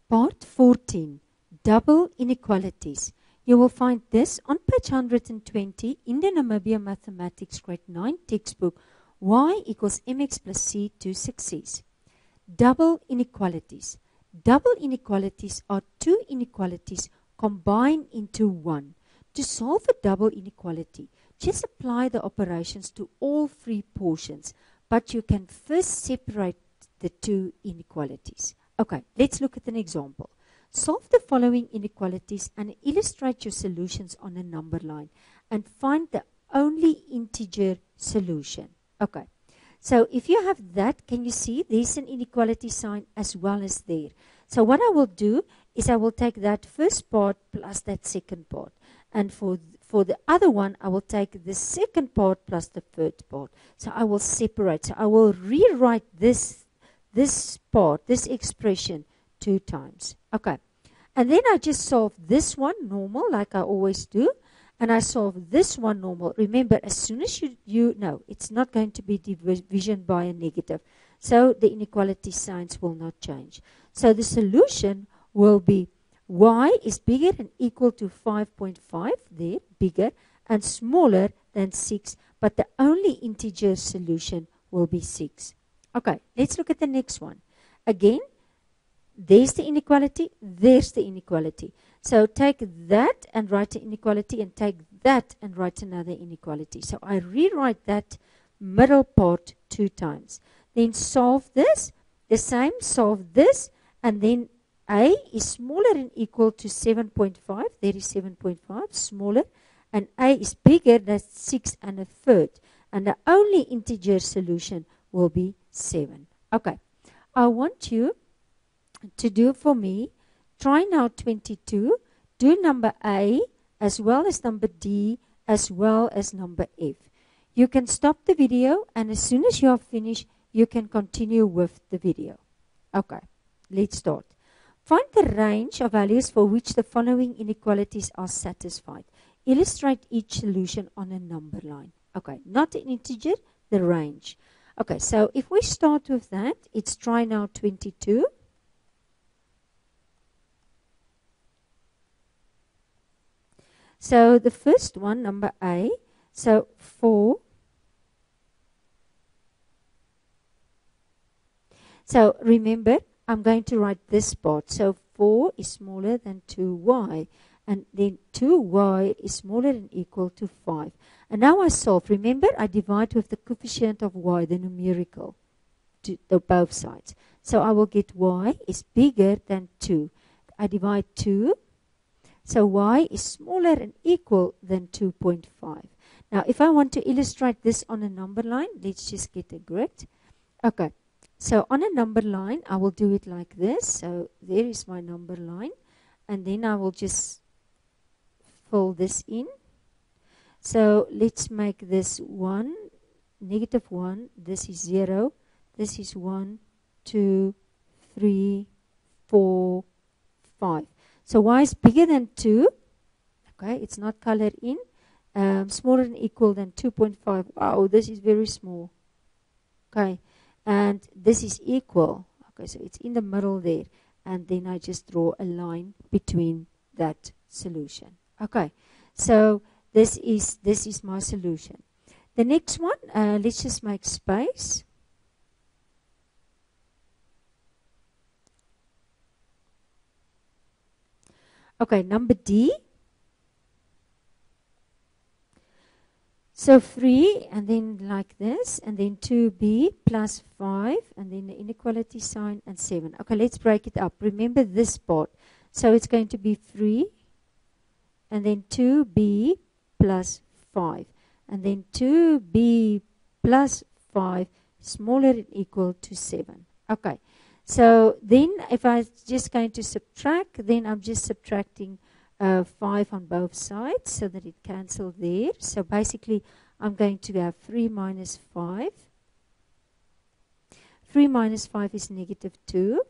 Part 14, Double Inequalities. You will find this on page 120 in the Namibia Mathematics Grade 9 textbook, y equals mx plus c to success. Double inequalities. Double inequalities are two inequalities combined into one. To solve a double inequality, just apply the operations to all three portions, but you can first separate the two inequalities. Okay, let's look at an example. Solve the following inequalities and illustrate your solutions on a number line and find the only integer solution. Okay, so if you have that, can you see there's an inequality sign as well as there? So what I will do is I will take that first part plus that second part. And for the other one, I will take the second part plus the third part. So I will separate. So I will rewrite this part, this expression, 2 times. Okay. And then I just solve this one normal, like I always do. And I solve this one normal. Remember, as soon as you know, it's not going to be division by a negative. So the inequality signs will not change. So the solution will be y is bigger and equal to 5.5, there, bigger, and smaller than 6. But the only integer solution will be 6. Okay, let's look at the next one. Again, there's the inequality, there's the inequality. So take that and write an inequality, and take that and write another inequality. So I rewrite that middle part 2 times. Then solve this, the same, solve this, and then a is smaller and equal to 7.5. There is 7.5, smaller, and a is bigger, that's 6 and a third. And the only integer solution will be 7. Okay, I want you to do for me, try now 22, do number A as well as number D as well as number F. You can stop the video, and as soon as you are finished, you can continue with the video. Okay, let's start. Find the range of values for which the following inequalities are satisfied. Illustrate each solution on a number line. Okay, not an integer, the range. Okay, so if we start with that, it's try now 22. So the first one, number A, so 4. So remember, I'm going to write this part. So 4 is smaller than 2y. And then 2y is smaller than equal to 5. And now I solve. Remember, I divide with the coefficient of y, the numerical, to both sides. So I will get y is bigger than 2. I divide 2. So y is smaller and equal than 2.5. Now, if I want to illustrate this on a number line, let's just get a grid. Okay. So on a number line, I will do it like this. So there is my number line. And then I will just fill this in. So let's make this 1, negative 1. This is 0. This is 1, 2, 3, 4, 5. So y is bigger than 2. Okay, it's not colored in. Smaller than equal than 2.5. Wow, this is very small. Okay. And this is equal. Okay, so it's in the middle there. And then I just draw a line between that solution. Okay, so this is my solution. The next one, let's just make space. Okay, number D. So 3, and then like this, and then 2b plus 5, and then the inequality sign, and 7. Okay, let's break it up. Remember this part. So it's going to be 3, and then 2b plus 5, and then 2b plus 5 smaller than equal to 7. Okay, so then if I'm just going to subtract, then I'm just subtracting 5 on both sides so that it cancels there. So basically, I'm going to have 3 minus 5. 3 minus 5 is negative 2.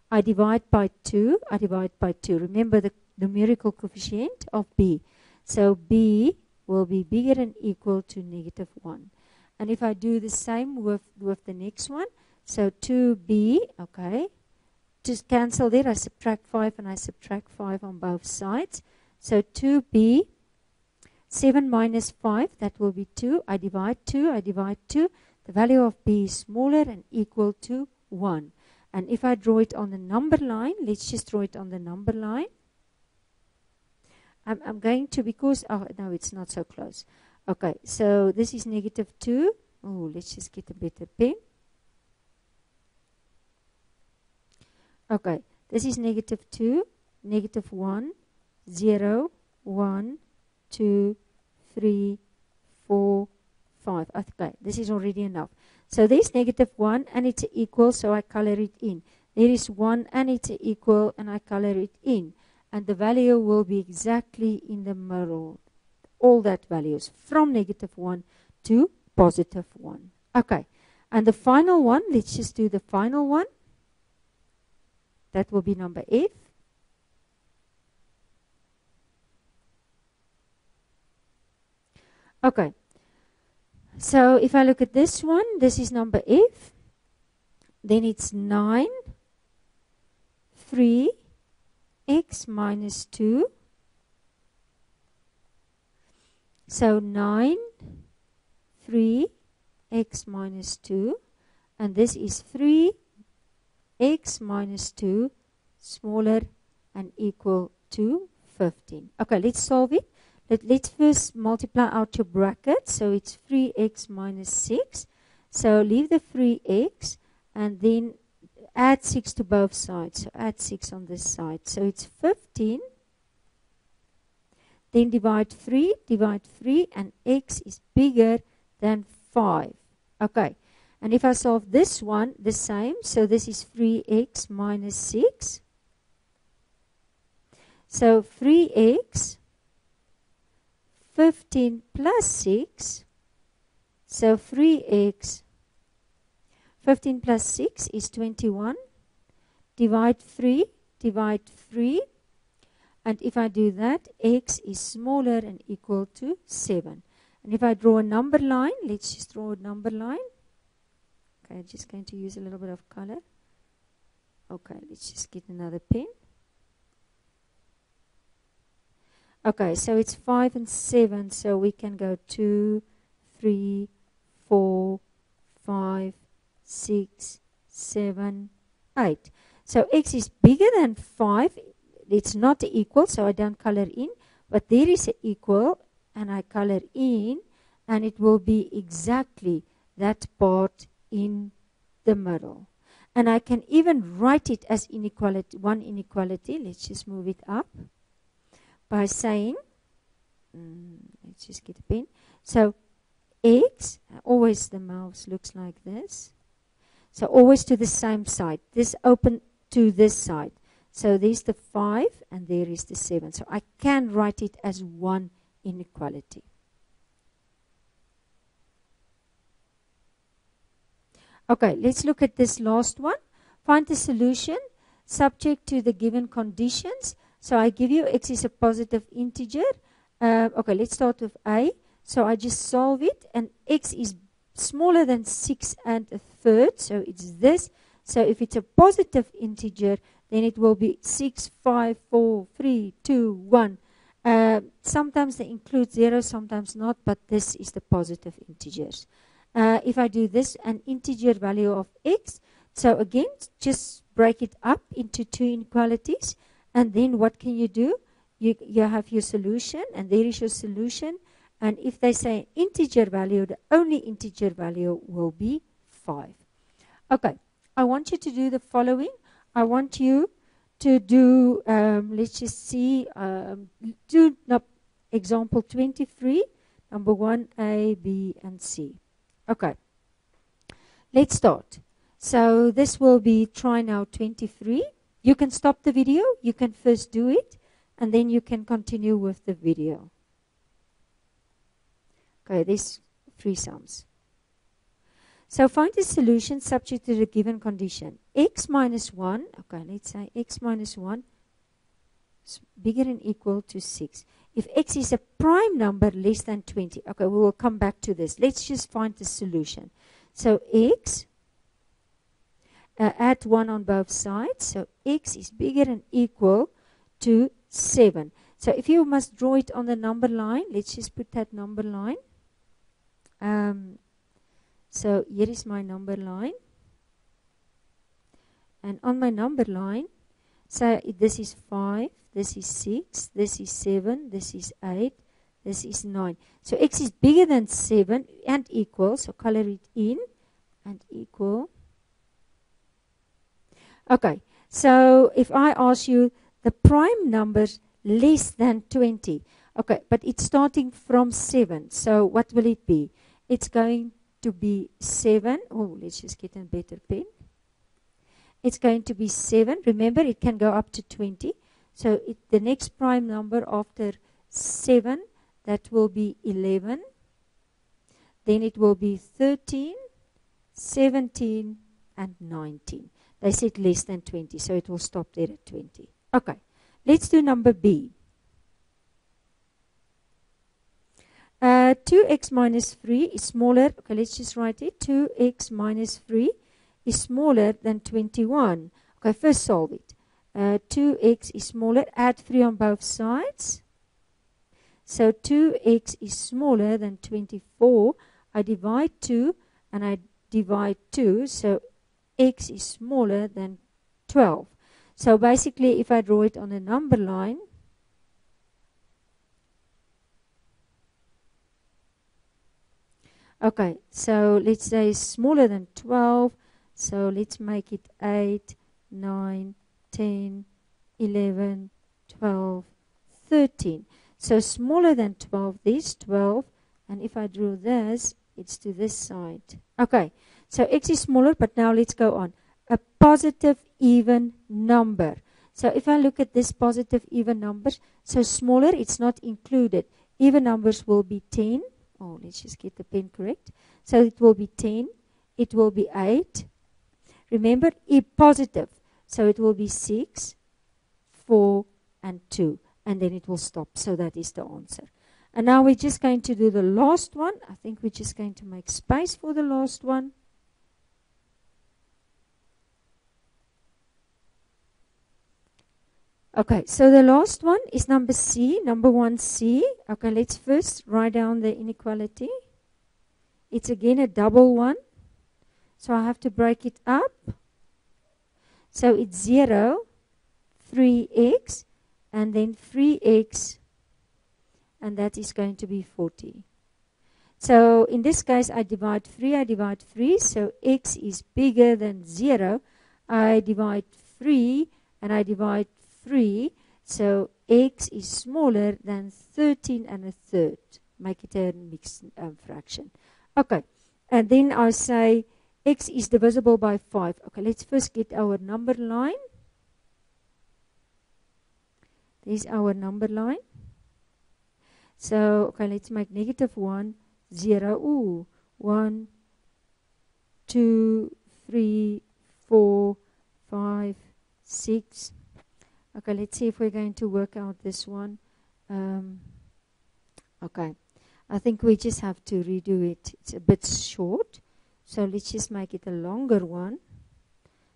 I divide by 2. I divide by 2. Remember the numerical coefficient of b. So b will be bigger than equal to negative 1. And if I do the same with the next one, so 2b, okay, to cancel there, I subtract 5 and I subtract 5 on both sides. So 2b, 7 minus 5, that will be 2. I divide 2, I divide 2. The value of b is smaller and equal to 1. And if I draw it on the number line, let's just draw it on the number line. I'm going to, because, oh, no, it's not so close. Okay, so this is negative 2. Oh, let's just get a better pen. Okay, this is negative 2, negative 1, 0, 1, 2, 3, 4, 5. Okay, this is already enough. So there's negative 1 and it's equal, so I color it in. There is 1 and it's equal, and I color it in. And the value will be exactly in the middle. All that values from negative 1 to positive 1. Okay, and the final one, let's just do the final one. That will be number F. Okay, so if I look at this one, this is number F. Then it's 9, 3, x minus 2. So 9, 3, x minus 2. And this is 3, x minus 2, smaller and equal to 15. Okay, let's solve it. Let's first multiply out your brackets. So it's 3x minus 6. So leave the 3x and then add 6 to both sides. So add 6 on this side. So it's 15. Then divide 3, and x is bigger than 5. Okay. And if I solve this one, the same. So this is 3x minus 6. So 3x, 15 plus 6. So 3x, 15 plus 6 is 21. Divide 3. And if I do that, x is smaller and equal to 7. And if I draw a number line, let's just draw a number line. Okay, I'm just going to use a little bit of color. Okay, let's just get another pen. Okay, so it's 5 and 7, so we can go 2, 3, 4, 5, 6, 7, 8. So x is bigger than 5. It's not equal, so I don't color in. But there is an equal, and I color in, and it will be exactly that part in the middle. And I can even write it as inequality, one inequality. Let's just move it up by saying, let's just get a pen. So x, always the mouse looks like this. So always to the same side. This open to this side. So there's the 5 and there is the 7. So I can write it as one inequality. Okay, let's look at this last one. Find the solution subject to the given conditions. So I give you x is a positive integer. Okay, let's start with a. So I just solve it, and x is smaller than 6 and a third. So it's this. So if it's a positive integer, then it will be 6, 5, 4, 3, 2, 1. Sometimes they include 0, sometimes not, but this is the positive integers. If I do this, an integer value of x, so again, just break it up into two inequalities, and then what can you do? You have your solution, and there is your solution, and if they say integer value, the only integer value will be 5. Okay, I want you to do the following. I want you to do, let's just see, do example 23, number 1, A, B, and C. Okay, let's start. So this will be try now 23. You can stop the video, you can first do it, and then you can continue with the video. Okay, there's 3 sums. So find the solution subject to the given condition. X minus 1, okay, let's say x minus 1 is bigger than equal to 6. If x is a prime number less than 20, okay, we will come back to this. Let's just find the solution. So x add 1 on both sides. So x is bigger than equal to 7. So if you must draw it on the number line, let's just put that number line. So here is my number line. And on my number line, so this is 5, this is 6, this is 7, this is 8, this is 9. So x is bigger than 7 and equal, so color it in, and equal. Okay, so if I ask you the prime numbers less than 20, okay, but it's starting from 7, so what will it be? It's going to be 7. Oh, let's just get a better pen. It's going to be 7. Remember, it can go up to 20. So the next prime number after 7, that will be 11. Then it will be 13, 17, and 19. They said less than 20, so it will stop there at 20. Okay, let's do number B. 2x minus 3 is smaller. Okay, let's just write it. 2x minus 3 is smaller than 21. Okay, first solve it. 2x is smaller. Add 3 on both sides. So 2x is smaller than 24. I divide 2 and I divide 2. So x is smaller than 12. So basically, if I draw it on a number line, okay, so let's say smaller than 12. So let's make it 8, 9, 10, 11, 12, 13. So smaller than 12, this 12. And if I drew this, it's to this side. Okay, so x is smaller, but now let's go on. A positive even number. So if I look at this positive even numbers, so smaller, it's not included. Even numbers will be 10. Oh, let's just get the pen correct. So it will be 10. It will be 8. Remember, positive. So it will be 6, 4, and 2. And then it will stop. So that is the answer. And now we're just going to do the last one. I think we're just going to make space for the last one. Okay, so the last one is number C, number 1C. Okay, let's first write down the inequality. It's again a double one. So I have to break it up. So it's 0, 3x, and then 3x, and that is going to be 40. So in this case, I divide 3, so x is bigger than 0. I divide 3, and I divide 3, so x is smaller than 13 and a third. Make it a mixed fraction. Okay, and then I say x is divisible by 5. Okay, let's first get our number line. There's our number line. So, okay, let's make negative 1, 0. Ooh, 1, 2, 3, 4, 5, 6. Okay, let's see if we're going to work out this one. Okay, I think we just have to redo it. It's a bit short. So let's just make it a longer one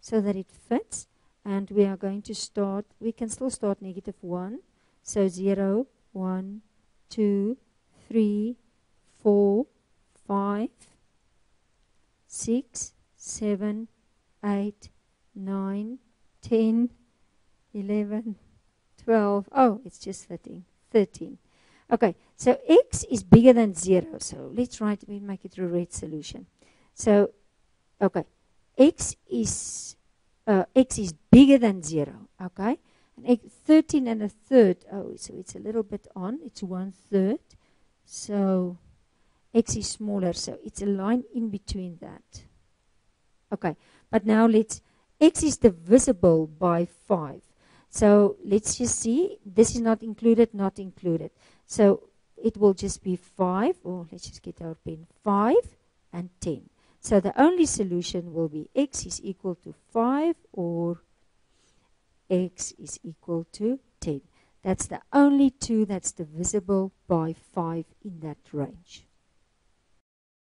so that it fits. And we are going to start, we can still start negative 1. So 0, 1, 2, 3, 4, 5, 6, 7, 8, 9, 10, 11, 12. Oh, it's just 13. Okay, so x is bigger than 0. So let's write, we make it a red solution. So, okay, x is bigger than 0. Okay, and 13 and a third. Oh, so it's a little bit on. It's 1/3. So x is smaller. So it's a line in between that. Okay, but now x is divisible by 5. So let's just see. This is not included, not included. So it will just be 5, or let's just get our pen, 5 and 10. So the only solution will be x is equal to 5 or x is equal to 10. That's the only two that's divisible by 5 in that range.